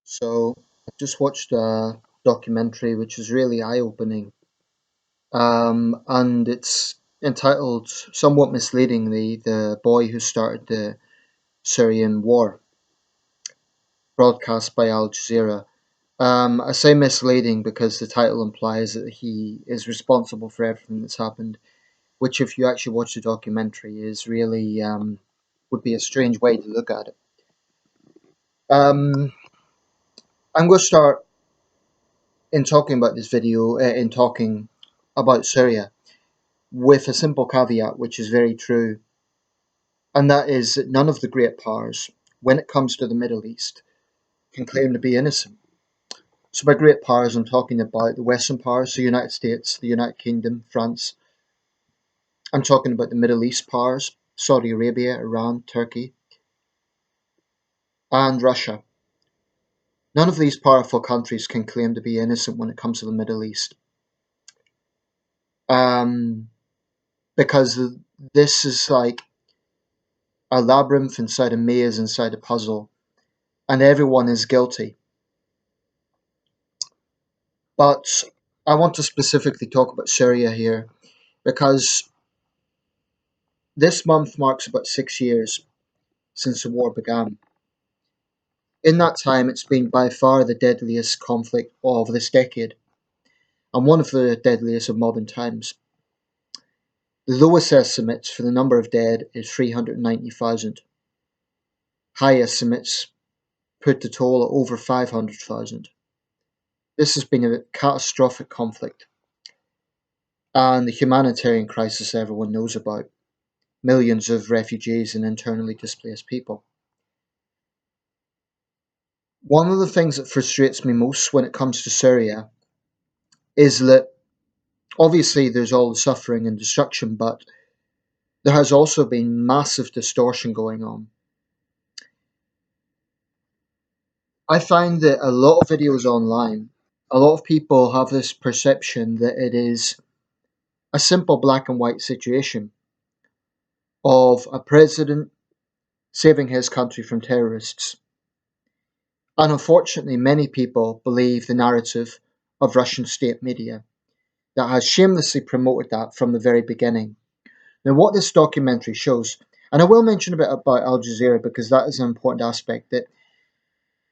So I just watched a documentary which is really eye-opening, and it's entitled, somewhat misleadingly, "The Boy Who Started the Syrian War," broadcast by Al Jazeera. I say misleading because the title implies that he is responsible for everything that's happened, which, if you actually watch the documentary, is really would be a strange way to look at it. Um, I'm going to start in talking about this video, in talking about Syria, with a simple caveat, which is very true, and that is that none of the great powers, when it comes to the Middle East, can claim to be innocent. So, by great powers, I'm talking about the Western powers, the United States, the United Kingdom, France. I'm talking about the Middle East powers, Saudi Arabia, Iran, Turkey, and Russia. None of these powerful countries can claim to be innocent when it comes to the Middle East. Um, because this is like a labyrinth inside a maze inside a puzzle, and everyone is guilty. But I want to specifically talk about Syria here because this month marks about 6 years since the war began. In that time, it's been by far the deadliest conflict of this decade and one of the deadliest of modern times. The lowest estimates for the number of dead is 390,000. High estimates put the toll at over 500,000. This has been a catastrophic conflict and the humanitarian crisis everyone knows about. Millions of refugees and internally displaced people. One of the things that frustrates me most when it comes to Syria is that obviously there's all the suffering and destruction, but there has also been massive distortion going on. I find that a lot of videos online, a lot of people have this perception that it is a simple black and white situation of a president saving his country from terrorists. And unfortunately, many people believe the narrative of Russian state media that has shamelessly promoted that from the very beginning. Now, what this documentary shows, and I will mention a bit about Al Jazeera because that is an important aspect, that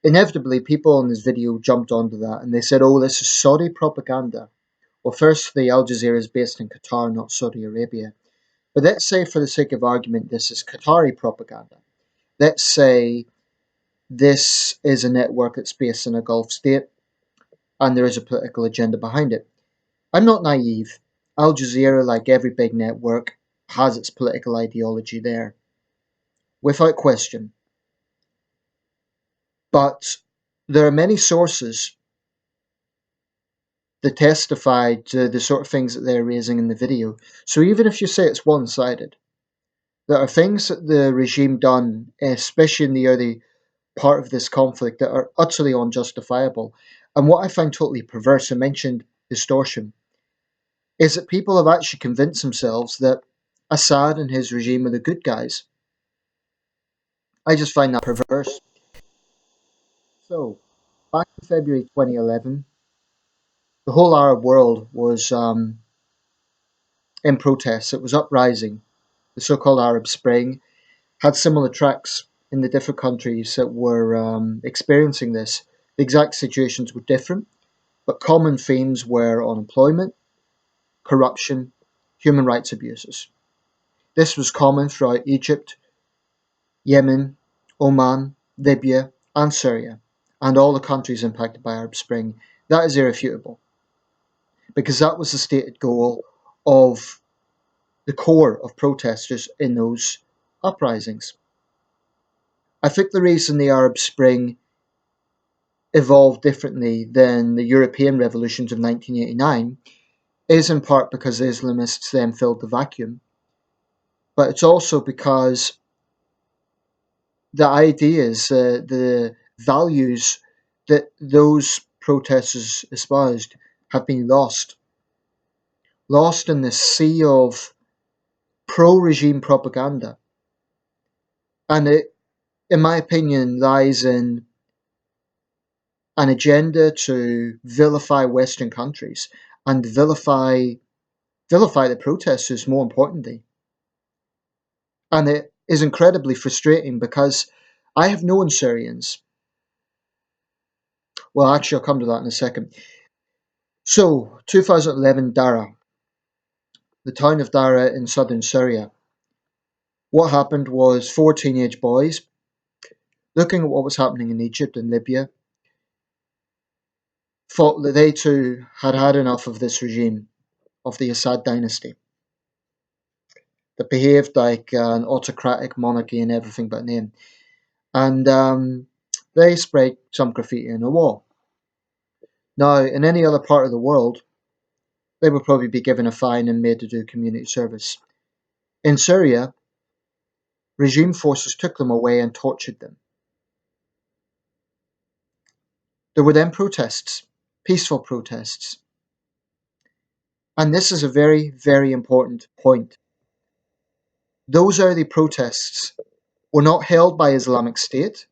inevitably people in this video jumped onto that and they said, oh, this is Saudi propaganda. Well, firstly, Al Jazeera is based in Qatar, not Saudi Arabia. But let's say, for the sake of argument, this is Qatari propaganda. Let's say this is a network that's based in a Gulf state and there is a political agenda behind it. I'm not naive. Al Jazeera, like every big network, has its political ideology there, without question. But there are many sources that testify to the sort of things that they're raising in the video. So even if you say it's one-sided, there are things that the regime done, especially in the early part of this conflict, that are utterly unjustifiable. And what I find totally perverse, I mentioned distortion, is that people have actually convinced themselves that Assad and his regime are the good guys. I just find that perverse. So, back in February 2011, the whole Arab world was in protest. It was uprising. The so-called Arab Spring had similar tracks in the different countries that were experiencing this. The exact situations were different, but common themes were unemployment, corruption, human rights abuses. This was common throughout Egypt, Yemen, Oman, Libya, and Syria, and all the countries impacted by Arab Spring. That is irrefutable, because that was the stated goal of the core of protesters in those uprisings. I think the reason the Arab Spring evolved differently than the European revolutions of 1989 is in part because the Islamists then filled the vacuum, but it's also because the ideas, the values that those protesters espoused have been lost in the sea of pro-regime propaganda. And it, in my opinion, lies in an agenda to vilify Western countries and vilify the protesters, more importantly. And it is incredibly frustrating because I have known Syrians. Well, actually, I'll come to that in a second. So, 2011, Dara, the town of Dara in southern Syria. What happened was four teenage boys, looking at what was happening in Egypt and Libya, thought that they too had had enough of this regime, of the Assad dynasty, that behaved like an autocratic monarchy and everything but name. And they sprayed some graffiti on the wall. Now, in any other part of the world, they would probably be given a fine and made to do community service. In Syria, regime forces took them away and tortured them. There were then protests, peaceful protests. And this is a very, very important point. Those early protests were not held by Islamic State.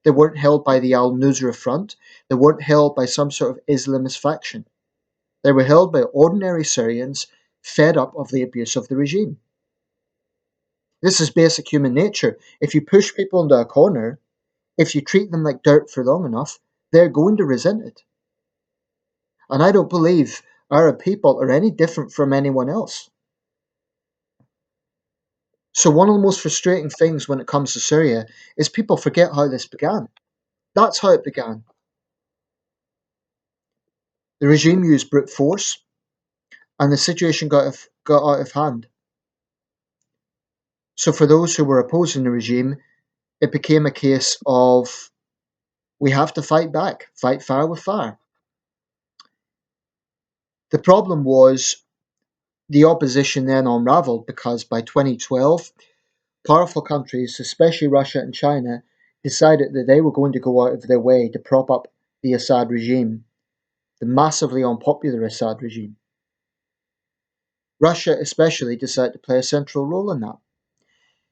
They weren't held by the Al Nusra Front. They weren't held by some sort of Islamist faction. They were held by ordinary Syrians fed up of the abuse of the regime. This is basic human nature. If you push people into a corner, if you treat them like dirt for long enough, they're going to resent it. And I don't believe Arab people are any different from anyone else. So, one of the most frustrating things when it comes to Syria is people forget how this began. That's how it began. The regime used brute force, and the situation got out of hand. So, for those who were opposing the regime, it became a case of we have to fight back, fight fire with fire. The problem was the opposition then unraveled because by 2012, powerful countries, especially Russia and China, decided that they were going to go out of their way to prop up the Assad regime, the massively unpopular Assad regime. Russia, especially, decided to play a central role in that.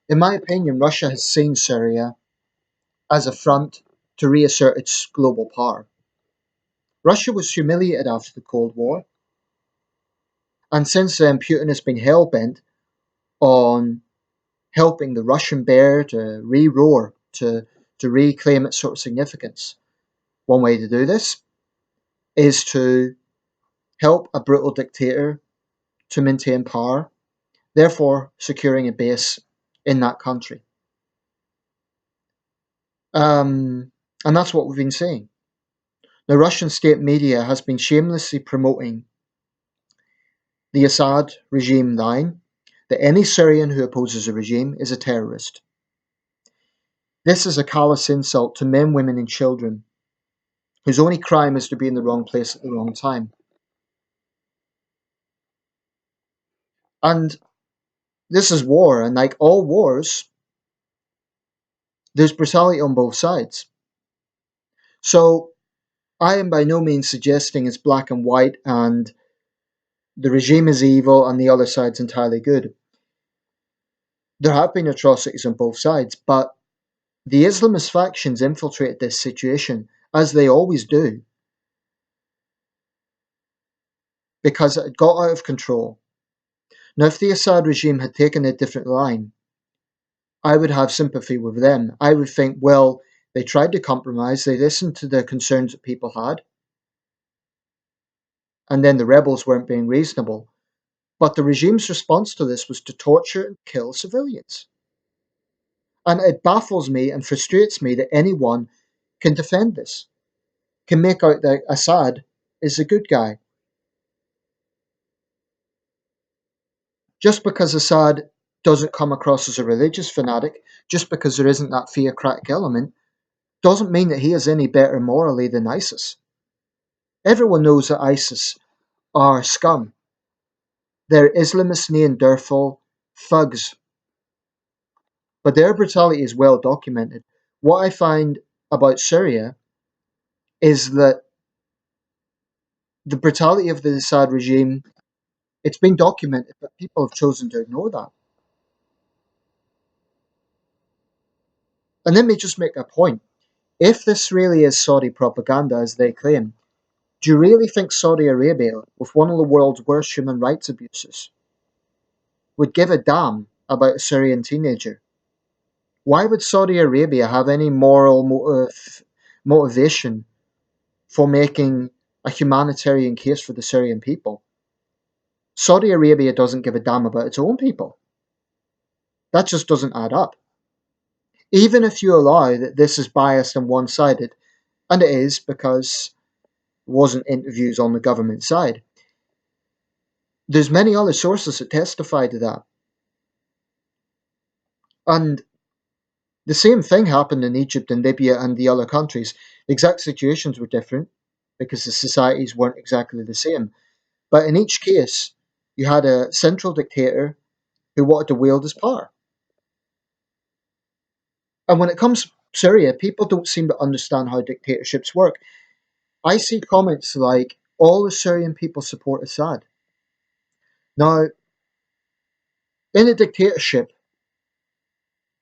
In my opinion, Russia has seen Syria as a front to reassert its global power. Russia was humiliated after the Cold War, and since then, Putin has been hell bent on helping the Russian bear to re-roar, to reclaim its sort of significance. One way to do this is to help a brutal dictator to maintain power, therefore securing a base in that country. And that's what we've been seeing. The Russian state media has been shamelessly promoting the Assad regime line that any Syrian who opposes the regime is a terrorist. This is a callous insult to men, women, and children whose only crime is to be in the wrong place at the wrong time. And this is war, and like all wars, there's brutality on both sides. So I am by no means suggesting it's black and white and the regime is evil and the other side's entirely good. There have been atrocities on both sides, but the Islamist factions infiltrated this situation, as they always do, because it got out of control. Now, if the Assad regime had taken a different line, I would have sympathy with them. I would think, well, they tried to compromise, they listened to the concerns that people had, and then the rebels weren't being reasonable. But the regime's response to this was to torture and kill civilians. And it baffles me and frustrates me that anyone can defend this, can make out that Assad is a good guy. Just because Assad doesn't come across as a religious fanatic, just because there isn't that theocratic element, doesn't mean that he is any better morally than ISIS. Everyone knows that ISIS are scum. They're Islamist Neanderthal thugs. But their brutality is well documented. What I find about Syria is that the brutality of the Assad regime, it's been documented, but people have chosen to ignore that. And let me just make a point. If this really is Saudi propaganda, as they claim, do you really think Saudi Arabia, with one of the world's worst human rights abuses, would give a damn about a Syrian teenager? Why would Saudi Arabia have any motivation for making a humanitarian case for the Syrian people? Saudi Arabia doesn't give a damn about its own people. That just doesn't add up. Even if you allow that this is biased and one sided, and it is because it wasn't interviews on the government side, there's many other sources that testify to that. And the same thing happened in Egypt and Libya and the other countries. The exact situations were different because the societies weren't exactly the same. But in each case, you had a central dictator who wanted to wield his power. And when it comes to Syria, people don't seem to understand how dictatorships work. I see comments like, all the Syrian people support Assad. Now, in a dictatorship,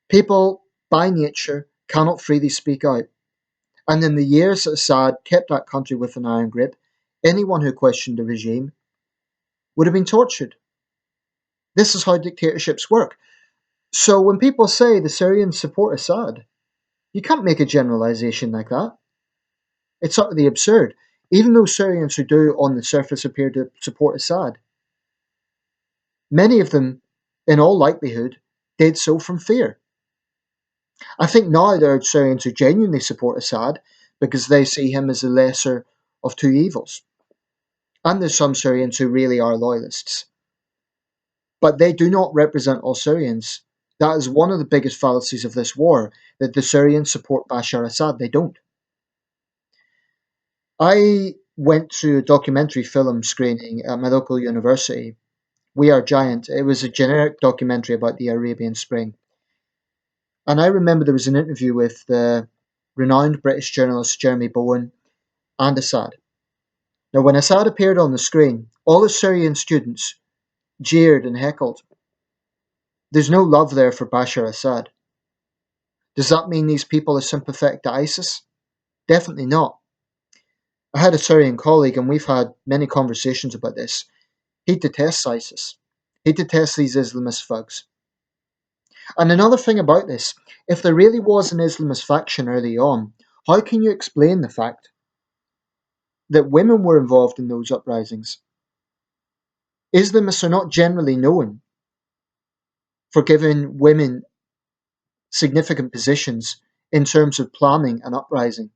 people, by nature, cannot freely speak out. And in the years that Assad kept that country with an iron grip, anyone who questioned the regime would have been tortured. This is how dictatorships work. So when people say the Syrians support Assad, you can't make a generalization like that. It's utterly absurd. Even those Syrians who do, on the surface, appear to support Assad, many of them, in all likelihood, did so from fear. I think now there are Syrians who genuinely support Assad because they see him as the lesser of two evils. And there's some Syrians who really are loyalists. But they do not represent all Syrians. That is one of the biggest fallacies of this war, that the Syrians support Bashar Assad. They don't. I went to a documentary film screening at my local university, We Are Giant. It was a generic documentary about the Arabian Spring. And I remember there was an interview with the renowned British journalist Jeremy Bowen and Assad. Now, when Assad appeared on the screen, all the Syrian students jeered and heckled. There's no love there for Bashar Assad. Does that mean these people are sympathetic to ISIS? Definitely not. I had a Syrian colleague, and we've had many conversations about this. He detests ISIS. He detests these Islamist thugs. And another thing about this, if there really was an Islamist faction early on, how can you explain the fact that women were involved in those uprisings? Islamists are not generally known for giving women significant positions in terms of planning an uprising.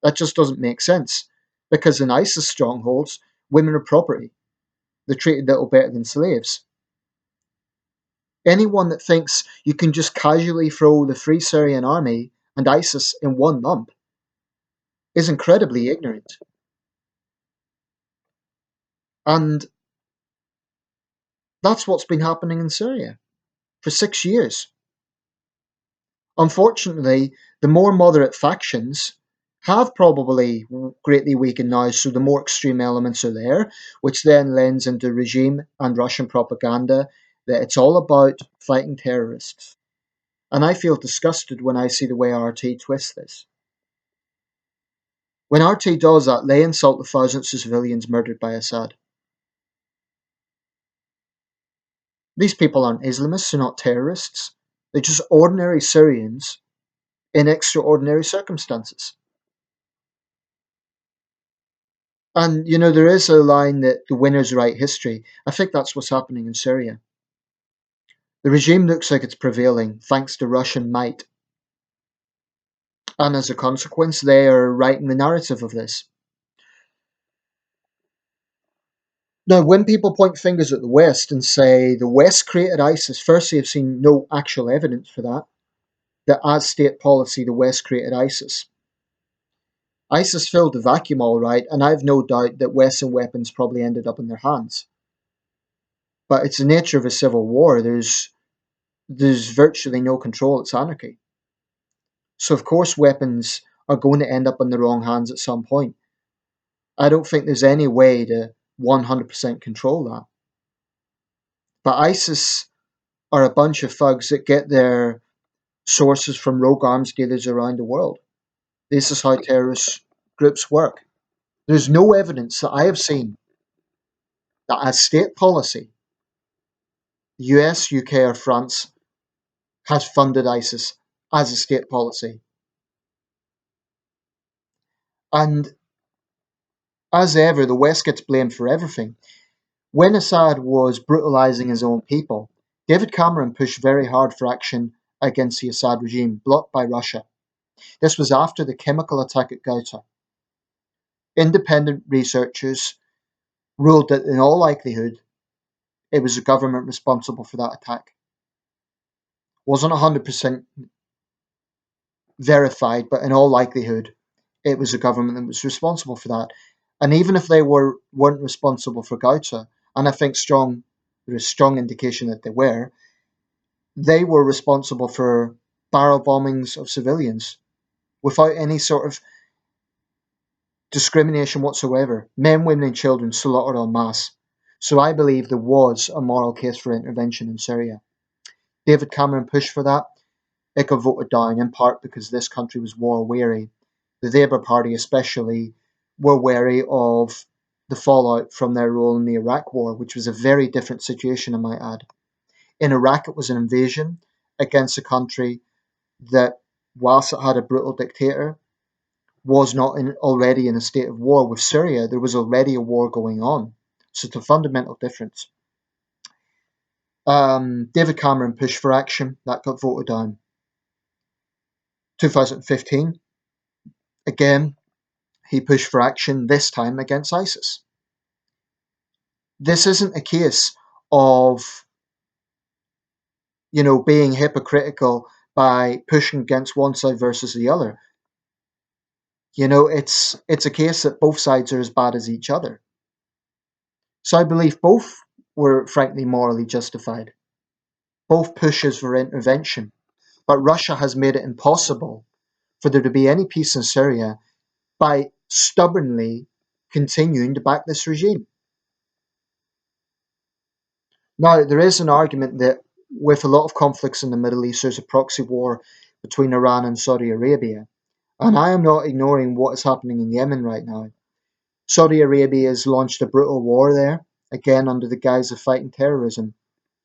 That just doesn't make sense. Because in ISIS strongholds, women are property. They're treated little better than slaves. Anyone that thinks you can just casually throw the Free Syrian Army and ISIS in one lump is incredibly ignorant. And that's what's been happening in Syria for 6 years. Unfortunately, the more moderate factions have probably greatly weakened now, so the more extreme elements are there, which then lends into regime and Russian propaganda that it's all about fighting terrorists. And I feel disgusted when I see the way RT twists this. When RT does that, they insult the thousands of civilians murdered by Assad. These people aren't Islamists, they're not terrorists. They're just ordinary Syrians in extraordinary circumstances. And, there is a line that the winners write history. I think that's what's happening in Syria. The regime looks like it's prevailing thanks to Russian might. And as a consequence, they are writing the narrative of this. Now, when people point fingers at the West and say the West created ISIS, firstly, I've seen no actual evidence for that. That as state policy, the West created ISIS. ISIS filled the vacuum all right, and I've no doubt that Western weapons probably ended up in their hands. But it's the nature of a civil war. There's virtually no control. It's anarchy. So of course weapons are going to end up in the wrong hands at some point. I don't think there's any way to 100% control that. But ISIS are a bunch of thugs that get their sources from rogue arms dealers around the world. This is how terrorist groups work. There's no evidence that I have seen that as state policy, the US, UK, or France has funded ISIS as a state policy. And as ever, the West gets blamed for everything. When Assad was brutalizing his own people, David Cameron pushed very hard for action against the Assad regime, blocked by Russia. This was after the chemical attack at Ghouta. Independent researchers ruled that in all likelihood it was the government responsible for that attack. Wasn't 100% verified, but in all likelihood it was the government that was responsible for that. And even if they weren't responsible for Ghouta, and I think there is strong indication that they were responsible for barrel bombings of civilians without any sort of discrimination whatsoever. Men, women, and children slaughtered en masse. So I believe there was a moral case for intervention in Syria. David Cameron pushed for that. It got voted down in part because this country was war weary. The Labour Party, especially, were wary of the fallout from their role in the Iraq War, which was a very different situation, I might add. In Iraq, it was an invasion against a country that, whilst it had a brutal dictator, was not already in a state of war. With Syria, there was already a war going on. So it's a fundamental difference. David Cameron pushed for action. That got voted down. 2015, again, he pushed for action, this time against ISIS. This isn't a case of, being hypocritical by pushing against one side versus the other. It's a case that both sides are as bad as each other. So I believe both were frankly morally justified. Both pushes for intervention. But Russia has made it impossible for there to be any peace in Syria by stubbornly continuing to back this regime. Now, there is an argument that with a lot of conflicts in the Middle East, there's a proxy war between Iran and Saudi Arabia. And I am not ignoring what is happening in Yemen right now. Saudi Arabia has launched a brutal war there, again under the guise of fighting terrorism.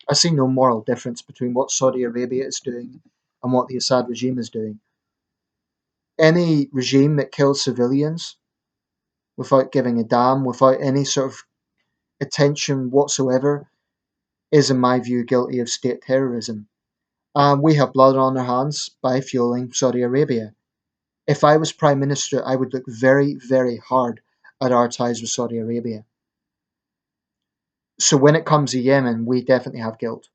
I see no moral difference between what Saudi Arabia is doing and what the Assad regime is doing. Any regime that kills civilians without giving a damn, without any sort of attention whatsoever, is, in my view, guilty of state terrorism. We have blood on our hands by fueling Saudi Arabia. If I was Prime Minister, I would look very, very hard at our ties with Saudi Arabia. So when it comes to Yemen, we definitely have guilt.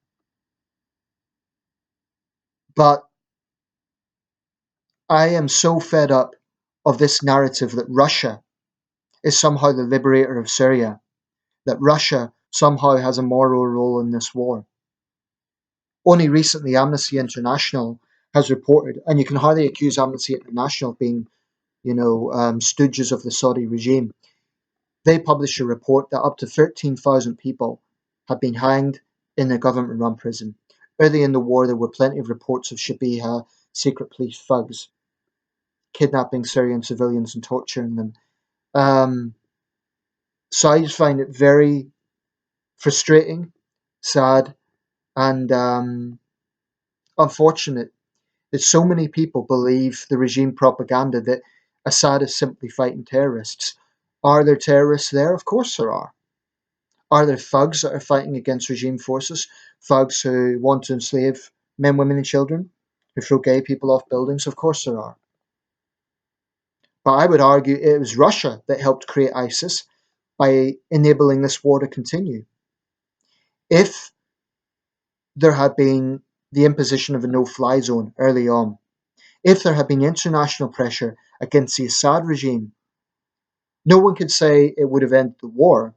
But I am so fed up of this narrative that Russia is somehow the liberator of Syria, that Russia somehow has a moral role in this war. Only recently, Amnesty International has reported, and you can hardly accuse Amnesty International of being, stooges of the Saudi regime. They published a report that up to 13,000 people have been hanged in a government-run prison. Early in the war, there were plenty of reports of Shabiha secret police thugs kidnapping Syrian civilians and torturing them. So I just find it very frustrating, sad, and unfortunate that so many people believe the regime propaganda that Assad is simply fighting terrorists. Are there terrorists there? Of course there are. Are there thugs that are fighting against regime forces? Thugs who want to enslave men, women, and children? Who throw gay people off buildings? Of course there are. But I would argue it was Russia that helped create ISIS by enabling this war to continue. If there had been the imposition of a no-fly zone early on, if there had been international pressure against the Assad regime, no one could say it would have ended the war,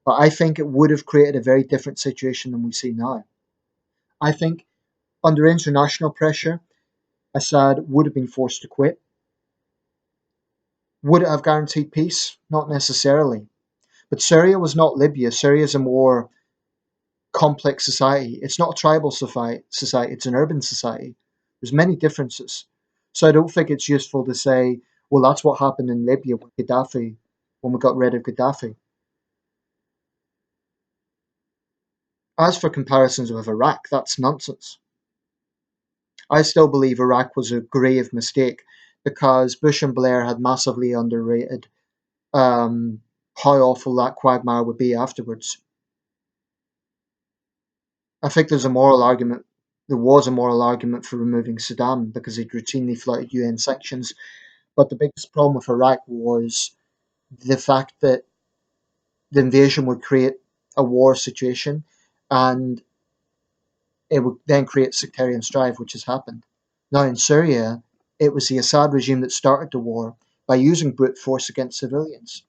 but I think it would have created a very different situation than we see now. I think under international pressure, Assad would have been forced to quit. Would it have guaranteed peace? Not necessarily. But Syria was not Libya. Syria is a more complex society. It's not a tribal society, it's an urban society. There's many differences. So I don't think it's useful to say, well, that's what happened in Libya with Gaddafi when we got rid of Gaddafi. As for comparisons with Iraq, that's nonsense. I still believe Iraq was a grave mistake because Bush and Blair had massively underrated how awful that quagmire would be afterwards. I think there's a moral argument. There was a moral argument for removing Saddam because he'd routinely flouted UN sanctions. But the biggest problem with Iraq was the fact that the invasion would create a war situation and it would then create sectarian strife, which has happened. Now in Syria, it was the Assad regime that started the war by using brute force against civilians.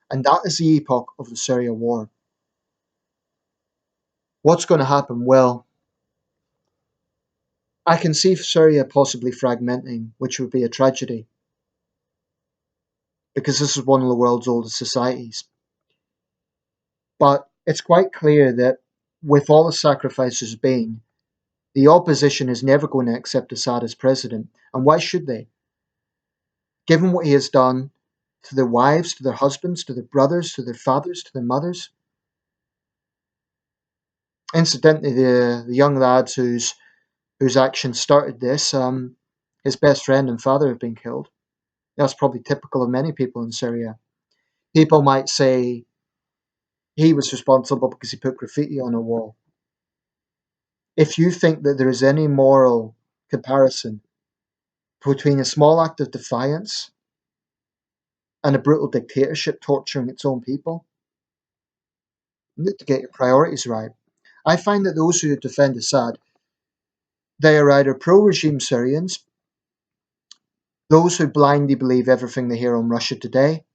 And that is the epoch of the Syria war. What's going to happen? Well, I can see Syria possibly fragmenting, which would be a tragedy because this is one of the world's oldest societies. But it's quite clear that with all the sacrifices being, the opposition is never going to accept Assad as president. And why should they? Given what he has done to their wives, to their husbands, to their brothers, to their fathers, to their mothers. Incidentally, the young lad whose actions started this, his best friend and father have been killed. That's probably typical of many people in Syria. People might say he was responsible because he put graffiti on a wall. If you think that there is any moral comparison between a small act of defiance and a brutal dictatorship torturing its own people, you need to get your priorities right. I find that those who defend Assad, they are either pro-regime Syrians, those who blindly believe everything they hear on Russia Today,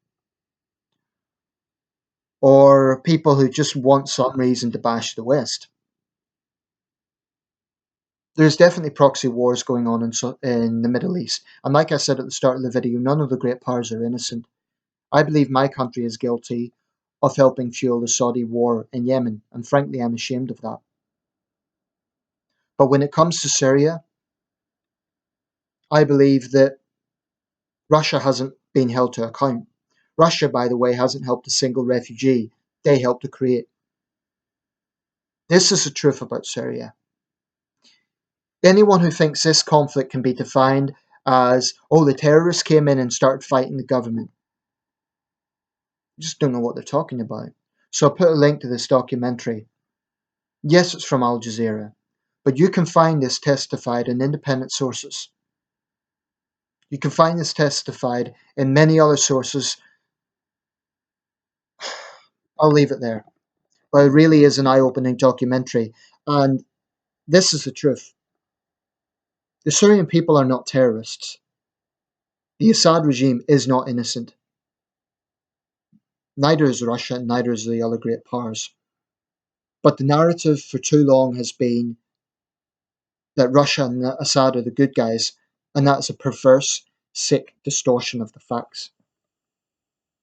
or people who just want some reason to bash the West. There's definitely proxy wars going on in the Middle East. And like I said at the start of the video, none of the great powers are innocent. I believe my country is guilty of helping fuel the Saudi war in Yemen, and frankly, I'm ashamed of that. But when it comes to Syria, I believe that Russia hasn't been held to account. Russia, by the way, hasn't helped a single refugee they helped to create. This is the truth about Syria. Anyone who thinks this conflict can be defined as, oh, the terrorists came in and started fighting the government, just don't know what they're talking about. So I'll put a link to this documentary. Yes, it's from Al Jazeera, but you can find this testified in independent sources. You can find this testified in many other sources. I'll leave it there. But it really is an eye-opening documentary. And this is the truth. The Syrian people are not terrorists. The Assad regime is not innocent. Neither is Russia, neither is the other great powers. But the narrative for too long has been that Russia and Assad are the good guys, and that's a perverse, sick distortion of the facts.